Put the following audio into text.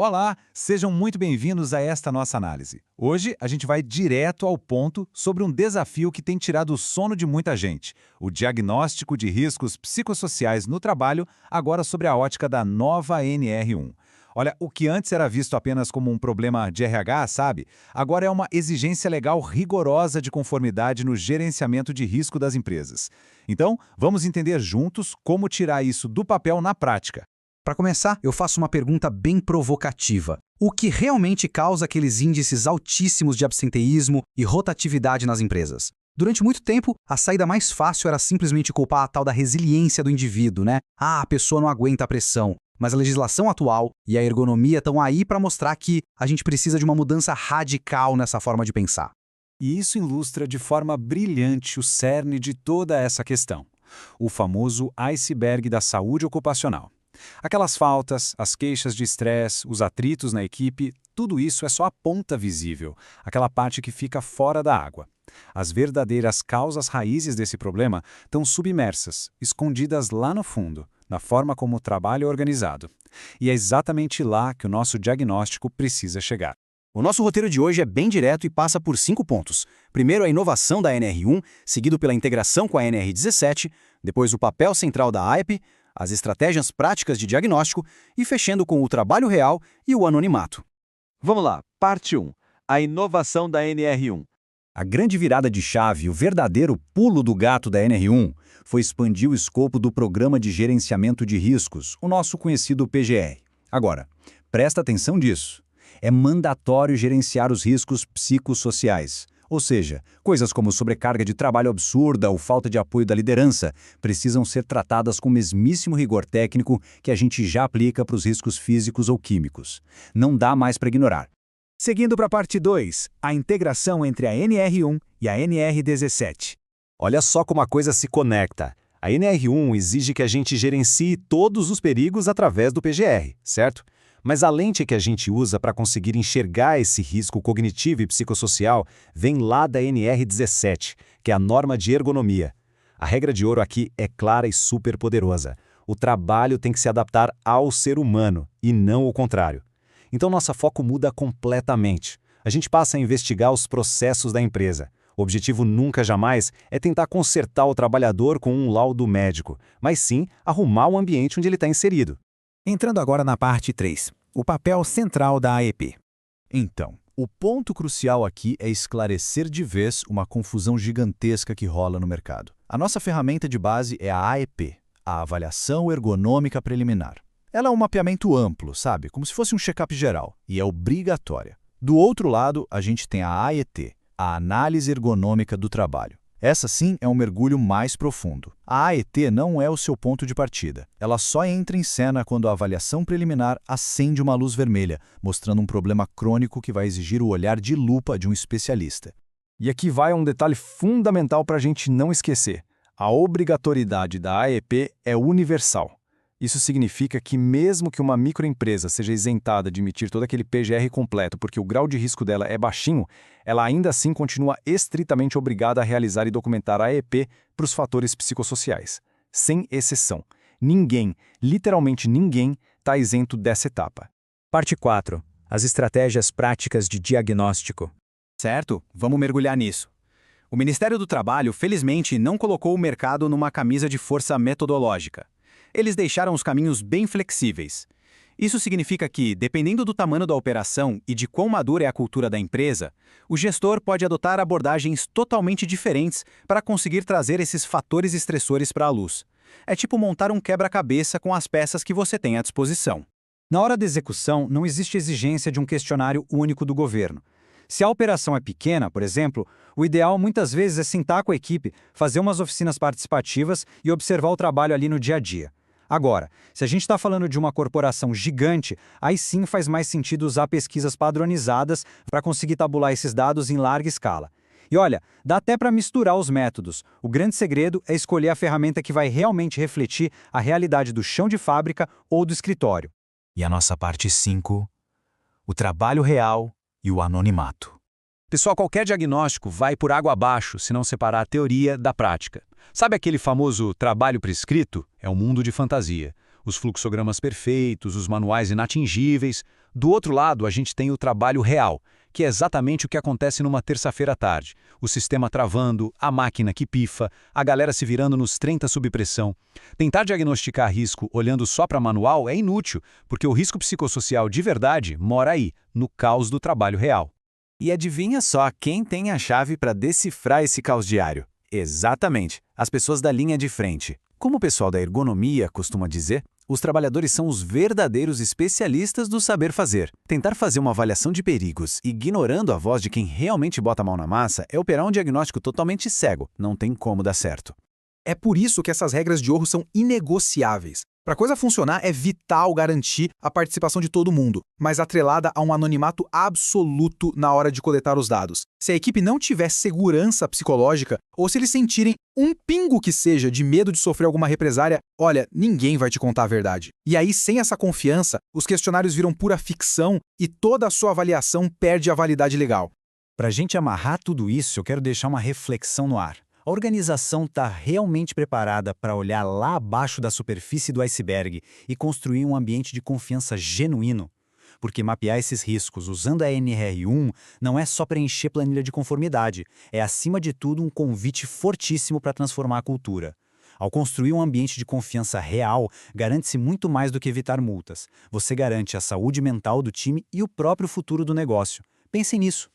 Olá, sejam muito bem-vindos a esta nossa análise. Hoje a gente vai direto ao ponto sobre um desafio que tem tirado o sono de muita gente, o diagnóstico de riscos psicossociais no trabalho, agora sobre a ótica da nova NR1. Olha, o que antes era visto apenas como um problema de RH, sabe? Agora é uma exigência legal rigorosa de conformidade no gerenciamento de risco das empresas. Então, vamos entender juntos como tirar isso do papel na prática. Para começar, eu faço uma pergunta bem provocativa. O que realmente causa aqueles índices altíssimos de absenteísmo e rotatividade nas empresas? Durante muito tempo, a saída mais fácil era simplesmente culpar a tal da resiliência do indivíduo, né? Ah, a pessoa não aguenta a pressão. Mas a legislação atual e a ergonomia estão aí para mostrar que a gente precisa de uma mudança radical nessa forma de pensar. E isso ilustra de forma brilhante o cerne de toda essa questão. O famoso iceberg da saúde ocupacional. Aquelas faltas, as queixas de estresse, os atritos na equipe, tudo isso é só a ponta visível, aquela parte que fica fora da água. As verdadeiras causas raízes desse problema estão submersas, escondidas lá no fundo, na forma como o trabalho é organizado. E é exatamente lá que o nosso diagnóstico precisa chegar. O nosso roteiro de hoje é bem direto e passa por 5 pontos. Primeiro, a inovação da NR1, seguido pela integração com a NR17, depois o papel central da AEP, as estratégias práticas de diagnóstico e fechando com o trabalho real e o anonimato. Vamos lá, parte 1. A inovação da NR1. A grande virada de chave, o verdadeiro pulo do gato da NR1, foi expandir o escopo do Programa de Gerenciamento de Riscos, o nosso conhecido PGR. Agora, presta atenção nisso. É mandatório gerenciar os riscos psicossociais. Ou seja, coisas como sobrecarga de trabalho absurda ou falta de apoio da liderança precisam ser tratadas com o mesmíssimo rigor técnico que a gente já aplica para os riscos físicos ou químicos. Não dá mais para ignorar. Seguindo para a parte 2, a integração entre a NR1 e a NR17. Olha só como a coisa se conecta. A NR1 exige que a gente gerencie todos os perigos através do PGR, certo? Mas a lente que a gente usa para conseguir enxergar esse risco cognitivo e psicossocial vem lá da NR17, que é a norma de ergonomia. A regra de ouro aqui é clara e super poderosa. O trabalho tem que se adaptar ao ser humano e não o contrário. Então nosso foco muda completamente. A gente passa a investigar os processos da empresa. O objetivo nunca jamais é tentar consertar o trabalhador com um laudo médico, mas sim arrumar o ambiente onde ele está inserido. Entrando agora na parte 3, o papel central da AEP. Então, o ponto crucial aqui é esclarecer de vez uma confusão gigantesca que rola no mercado. A nossa ferramenta de base é a AEP, a Avaliação Ergonômica Preliminar. Ela é um mapeamento amplo, sabe? Como se fosse um check-up geral, e é obrigatória. Do outro lado, a gente tem a AET, a Análise Ergonômica do Trabalho. Essa sim é um mergulho mais profundo. A AET não é o seu ponto de partida. Ela só entra em cena quando a avaliação preliminar acende uma luz vermelha, mostrando um problema crônico que vai exigir o olhar de lupa de um especialista. E aqui vai um detalhe fundamental para a gente não esquecer. A obrigatoriedade da AEP é universal. Isso significa que mesmo que uma microempresa seja isentada de emitir todo aquele PGR completo porque o grau de risco dela é baixinho, ela ainda assim continua estritamente obrigada a realizar e documentar a AEP para os fatores psicossociais. Sem exceção. Ninguém, literalmente ninguém, está isento dessa etapa. Parte 4. As estratégias práticas de diagnóstico. Certo? Vamos mergulhar nisso. O Ministério do Trabalho, felizmente, não colocou o mercado numa camisa de força metodológica. Eles deixaram os caminhos bem flexíveis. Isso significa que, dependendo do tamanho da operação e de quão madura é a cultura da empresa, o gestor pode adotar abordagens totalmente diferentes para conseguir trazer esses fatores estressores para a luz. É tipo montar um quebra-cabeça com as peças que você tem à disposição. Na hora da execução, não existe exigência de um questionário único do governo. Se a operação é pequena, por exemplo, o ideal muitas vezes é sentar com a equipe, fazer umas oficinas participativas e observar o trabalho ali no dia a dia. Agora, se a gente está falando de uma corporação gigante, aí sim faz mais sentido usar pesquisas padronizadas para conseguir tabular esses dados em larga escala. E olha, dá até para misturar os métodos. O grande segredo é escolher a ferramenta que vai realmente refletir a realidade do chão de fábrica ou do escritório. E a nossa parte 5, o trabalho real e o anonimato. Pessoal, qualquer diagnóstico vai por água abaixo se não separar a teoria da prática. Sabe aquele famoso trabalho prescrito? É um mundo de fantasia. Os fluxogramas perfeitos, os manuais inatingíveis, Do outro lado, a gente tem o trabalho real, que é exatamente o que acontece numa terça-feira à tarde. O sistema travando, a máquina que pifa, a galera se virando nos 30 sob pressão. Tentar diagnosticar risco olhando só para manual é inútil, porque o risco psicossocial de verdade mora aí, no caos do trabalho real. E adivinha só quem tem a chave para decifrar esse caos diário? Exatamente, as pessoas da linha de frente. Como o pessoal da ergonomia costuma dizer, os trabalhadores são os verdadeiros especialistas do saber fazer. Tentar fazer uma avaliação de perigos, ignorando a voz de quem realmente bota a mão na massa, é operar um diagnóstico totalmente cego. Não tem como dar certo. É por isso que essas regras de ouro são inegociáveis. Para a coisa funcionar, é vital garantir a participação de todo mundo, mas atrelada a um anonimato absoluto na hora de coletar os dados. Se a equipe não tiver segurança psicológica, ou se eles sentirem um pingo que seja de medo de sofrer alguma represália, olha, ninguém vai te contar a verdade. E aí, sem essa confiança, os questionários viram pura ficção e toda a sua avaliação perde a validade legal. Para a gente amarrar tudo isso, eu quero deixar uma reflexão no ar. A organização está realmente preparada para olhar lá abaixo da superfície do iceberg e construir um ambiente de confiança genuíno? Porque mapear esses riscos usando a NR1 não é só preencher planilha de conformidade, é acima de tudo um convite fortíssimo para transformar a cultura. Ao construir um ambiente de confiança real, garante-se muito mais do que evitar multas. Você garante a saúde mental do time e o próprio futuro do negócio. Pensem nisso.